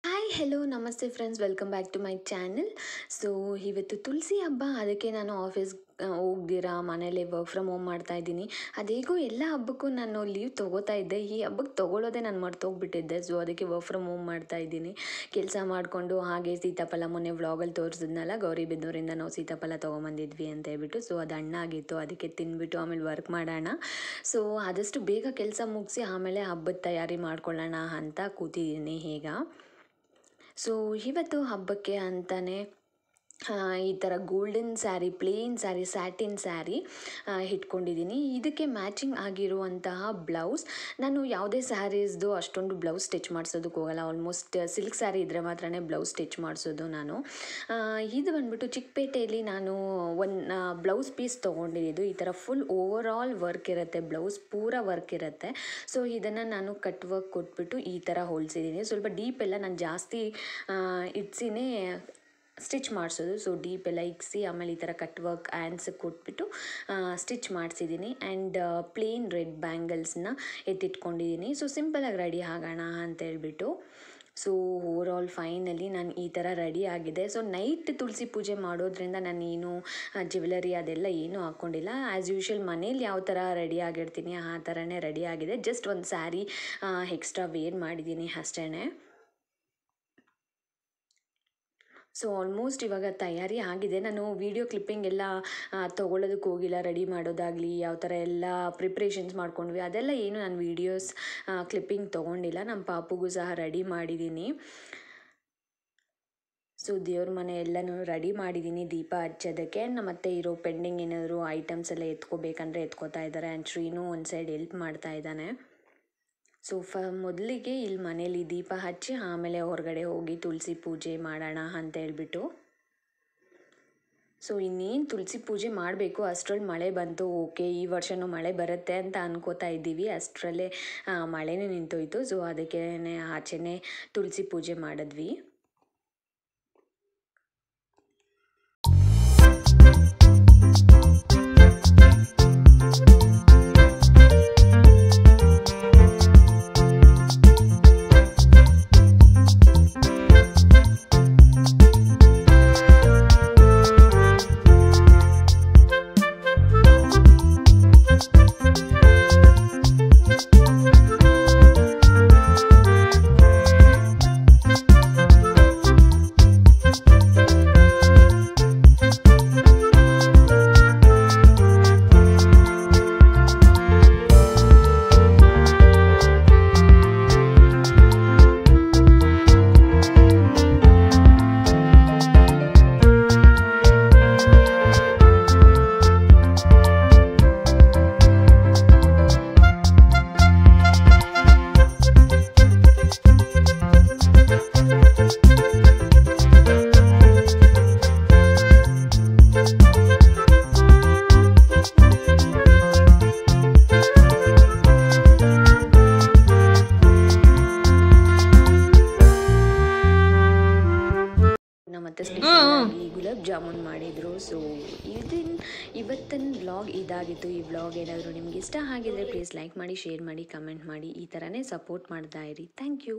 Hi hello ನಮಸ್ತೆ friends, welcome back to my channel. So ಇವತ್ತು ತುಳಸಿ ಹಬ್ಬ, ಅದಕ್ಕೆ ನಾನು ಆಫೀಸ್ ಹೋಗ್ದಿರಾ ಮನೇಲಿ ವರ್ಕ್ ಫ್ರಮ್ ಹೋಮ್ ಮಾಡ್ತಾಯಿದ್ದೀನಿ. ಅದೇಗೋ ಎಲ್ಲ ಹಬ್ಬಕ್ಕೂ ನಾನು ಲೀವ್ ತೊಗೋತಾ ಇದ್ದೆ, ಈ ಹಬ್ಬಕ್ಕೆ ತೊಗೊಳ್ಳೋದೇ ನಾನು ಮರ್ತೋಗ್ಬಿಟ್ಟಿದ್ದೆ. ಸೊ ಅದಕ್ಕೆ ವರ್ಕ್ ಫ್ರಮ್ ಹೋಮ್ ಮಾಡ್ತಾಯಿದ್ದೀನಿ. ಕೆಲಸ ಮಾಡಿಕೊಂಡು ಹಾಗೆ ಸೀತಾಫಲ ಮೊನ್ನೆ ವ್ಲಾಗಲ್ಲಿ ತೋರಿಸಿದ್ನಲ್ಲ, ಗೌರಿಬಿದನೂರಿಂದ ನಾವು ಸೀತಾಫಲ ತೊಗೊಂಬಂದಿದ್ವಿ ಅಂತ ಹೇಳ್ಬಿಟ್ಟು. ಸೊ ಅದು ಹಣ್ಣಾಗಿತ್ತು, ಅದಕ್ಕೆ ತಿಂದ್ಬಿಟ್ಟು ಆಮೇಲೆ ವರ್ಕ್ ಮಾಡೋಣ. ಸೊ ಆದಷ್ಟು ಬೇಗ ಕೆಲಸ ಮುಗಿಸಿ ಆಮೇಲೆ ಹಬ್ಬದ ತಯಾರಿ ಮಾಡ್ಕೊಳ್ಳೋಣ ಅಂತ ಕೂತಿದ್ದೀನಿ ಈಗ. ಸೊ ಇವತ್ತು ಹಬ್ಬಕ್ಕೆ ಅಂತಲೇ ಈ ಥರ golden sari, plain sari, satin sari ಇಟ್ಕೊಂಡಿದ್ದೀನಿ. ಇದಕ್ಕೆ ಮ್ಯಾಚಿಂಗ್ ಆಗಿರುವಂತಹ ಬ್ಲೌಸ್. ನಾನು ಯಾವುದೇ ಸ್ಯಾರೀಸ್ದು ಅಷ್ಟೊಂದು ಬ್ಲೌಸ್ ಸ್ಟಿಚ್ ಮಾಡಿಸೋದಕ್ಕೆ ಹೋಗಲ್ಲ. ಆಲ್ಮೋಸ್ಟ್ ಸಿಲ್ಕ್ ಸ್ಯಾರಿ ಇದ್ದರೆ ಮಾತ್ರನೇ ಬ್ಲೌಸ್ ಸ್ಟಿಚ್ ಮಾಡಿಸೋದು ನಾನು. ಇದು ಬಂದ್ಬಿಟ್ಟು ಚಿಕ್ಕಪೇಟೆಯಲ್ಲಿ ನಾನು ಒಂದು ಬ್ಲೌಸ್ ಪೀಸ್ ತೊಗೊಂಡಿದ್ದು. ಈ ಥರ ಫುಲ್ ಓವರ್ ಆಲ್ ವರ್ಕ್ ಇರುತ್ತೆ, ಬ್ಲೌಸ್ ಪೂರ ವರ್ಕ್ ಇರುತ್ತೆ. ಸೊ ಇದನ್ನು ನಾನು ಕಟ್ ವರ್ಕ್ ಕೊಟ್ಬಿಟ್ಟು ಈ ಥರ ಹೊಲಿಸಿದ್ದೀನಿ. ಸ್ವಲ್ಪ ಡೀಪ್ ಎಲ್ಲ ನಾನು ಜಾಸ್ತಿ ಇಡ್ಸಿನೇ ಸ್ಟಿಚ್ ಮಾಡಿಸೋದು. ಸೊ ಡೀಪ್ ಎಲ್ಲ ಇಕ್ಸಿ ಆಮೇಲೆ ಈ ಥರ ಕಟ್ ವರ್ಕ್ ಹ್ಯಾಂಡ್ಸ್ ಕೊಟ್ಬಿಟ್ಟು ಸ್ಟಿಚ್ ಮಾಡಿಸಿದ್ದೀನಿ. ಆ್ಯಂಡ್ ಪ್ಲೇನ್ ರೆಡ್ ಬ್ಯಾಂಗಲ್ಸ್ನ ಎತ್ತಿಟ್ಕೊಂಡಿದ್ದೀನಿ. ಸೊ ಸಿಂಪಲಾಗಿ ರೆಡಿ ಆಗೋಣ ಅಂತ ಹೇಳ್ಬಿಟ್ಟು. ಸೊ ಓವರ್ ಆಲ್ ಫೈನಲಿ ನಾನು ಈ ಥರ ರೆಡಿ ಆಗಿದೆ. ಸೊ ನೈಟ್ ತುಳಸಿ ಪೂಜೆ ಮಾಡೋದ್ರಿಂದ ನಾನು ಏನು ಜ್ಯುವೆಲರಿ ಅದೆಲ್ಲ ಏನೂ ಹಾಕ್ಕೊಂಡಿಲ್ಲ. ಆ್ಯಸ್ ಯೂಶ್ವಲ್ ಮನೇಲಿ ಯಾವ ಥರ ರೆಡಿ ಆಗಿರ್ತೀನಿ ಆ ಥರನೇ ರೆಡಿ ಆಗಿದೆ. ಜಸ್ಟ್ ಒಂದು ಸ್ಯಾರಿ ಎಕ್ಸ್ಟ್ರಾ ವೇರ್ ಮಾಡಿದ್ದೀನಿ ಅಷ್ಟೇ. ಸೊ ಆಲ್ಮೋಸ್ಟ್ ಇವಾಗ ತಯಾರಿ ಆಗಿದೆ. ನಾನು ವೀಡಿಯೋ ಕ್ಲಿಪ್ಪಿಂಗ್ ಎಲ್ಲ ತೊಗೊಳ್ಳೋದಕ್ಕೆ ಹೋಗಿಲ್ಲ. ರೆಡಿ ಮಾಡೋದಾಗಲಿ ಯಾವ ಥರ ಎಲ್ಲ ಪ್ರಿಪ್ರೇಷನ್ಸ್ ಮಾಡ್ಕೊಂಡ್ವಿ ಅದೆಲ್ಲ ಏನು ನಾನು ವೀಡಿಯೋಸ್ ಕ್ಲಿಪ್ಪಿಂಗ್ ತೊಗೊಂಡಿಲ್ಲ. ನಮ್ಮ ಪಾಪುಗೂ ಸಹ ರೆಡಿ ಮಾಡಿದ್ದೀನಿ. ಸೊ ದೇವ್ರ ಮನೆ ಎಲ್ಲನೂ ರೆಡಿ ಮಾಡಿದ್ದೀನಿ ದೀಪ ಹಚ್ಚೋದಕ್ಕೆ. ಮತ್ತೆ ಇರೋ ಪೆಂಡಿಂಗ್ ಏನಾದರೂ ಐಟಮ್ಸ್ ಎಲ್ಲ ಎತ್ಕೋಬೇಕಂದ್ರೆ ಎತ್ಕೋತಾ ಇದ್ದಾರೆ. ಆ್ಯಂಡ್ ಶ್ರೀನು ಒಂದು ಸೈಡ್ ಹೆಲ್ಪ್ ಮಾಡ್ತಾ ಇದ್ದಾನೆ. ಸೊ ಮೊದಲಿಗೆ ಇಲ್ಲಿ ಮನೇಲಿ ದೀಪ ಹಚ್ಚಿ ಆಮೇಲೆ ಹೊರಗಡೆ ಹೋಗಿ ತುಳಸಿ ಪೂಜೆ ಮಾಡೋಣ ಅಂತ ಹೇಳ್ಬಿಟ್ಟು. ಸೊ ಇನ್ನೇನು ತುಳಸಿ ಪೂಜೆ ಮಾಡಬೇಕು ಅಷ್ಟರಲ್ಲಿ ಮಳೆ ಬಂತು. ಓಕೆ, ಈ ವರ್ಷವೂ ಮಳೆ ಬರುತ್ತೆ ಅಂತ ಅನ್ಕೋತಾ ಇದ್ದೀವಿ. ಅಷ್ಟರಲ್ಲೇ ಮಳೆನೂ ನಿಂತೋಯ್ತು. ಸೊ ಅದಕ್ಕೆ ಆಚೆನೇ ತುಳಸಿ ಪೂಜೆ ಮಾಡಿದ್ವಿ. ಮತ್ತು ಸ್ಪೆಷಲಾಗಿ ಗುಲಾಬ್ ಜಾಮೂನ್ ಮಾಡಿದರು. ಸೊ ಇವತ್ತಿನ ವ್ಲಾಗ್ ಇದಾಗಿತ್ತು. ಈ ವ್ಲಾಗ್ ಏನಾದರೂ ನಿಮ್ಗೆ ಇಷ್ಟ ಆಗಿದ್ರೆ ಪ್ಲೀಸ್ ಲೈಕ್ ಮಾಡಿ, ಶೇರ್ ಮಾಡಿ, ಕಮೆಂಟ್ ಮಾಡಿ. ಈ ಥರನೇ ಸಪೋರ್ಟ್ ಮಾಡ್ತಾ ಇರಿ. Thank you.